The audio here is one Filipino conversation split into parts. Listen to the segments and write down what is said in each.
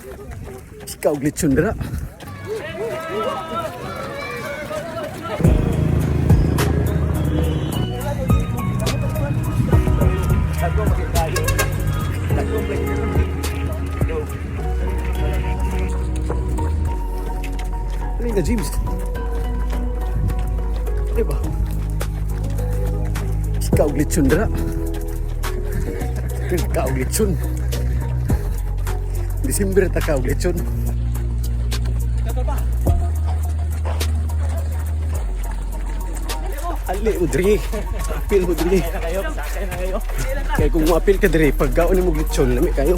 Ikaw glitson dira. Ini ka James. Diba? Ikaw glitson dira. Ikaw glitson. Desember ta ka glitson. Ali udri. Apil mo diri. Kaya kung maapil ka diri, pagkaon ni mo glitson, lami kayo.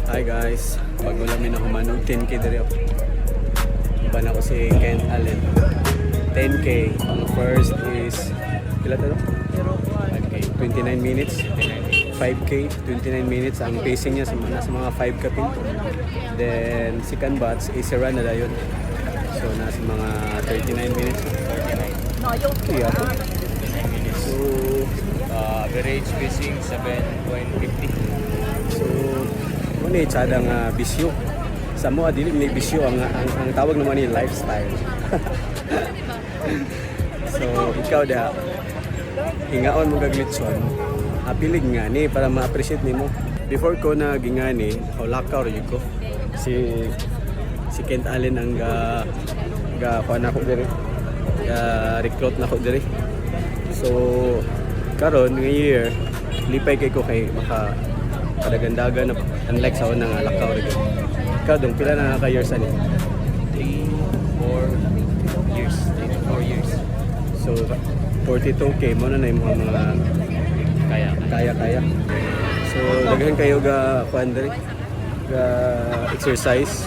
Hi guys, bago lang na humanog 10k diri ako. Iban ako si Ken Allen. 10k. Ang first is pila to? 5k. 29 minutes. 5k, 29 minutes. Ang pacing niya nasa mga 5 kapin. Then second batch is run na dayon. So nasa mga 39 minutes. 39. Kaya po. So Average pacing 7.50. So ano eh, tsadang bisyo. Sa mo adili may bisyo ang tawag naman ni lifestyle. So ikaw da hingaon mo gaglitson. Apilig nga ni para ma-appreciate nimo. Before ko na gingani, lakaw rin ko. Si Kent Allen ang kuha na ko diri. Recruit na ko diri. So karon ng year lipay kay ko kay maka kadagandagan na unlike sa unang lakaw rin. Ikaw dong pila na ka years ani? 3-4 years. 3-4 years. So 42k mo na yung mga kaya. So daghan kayo ga kuan diri ga exercise.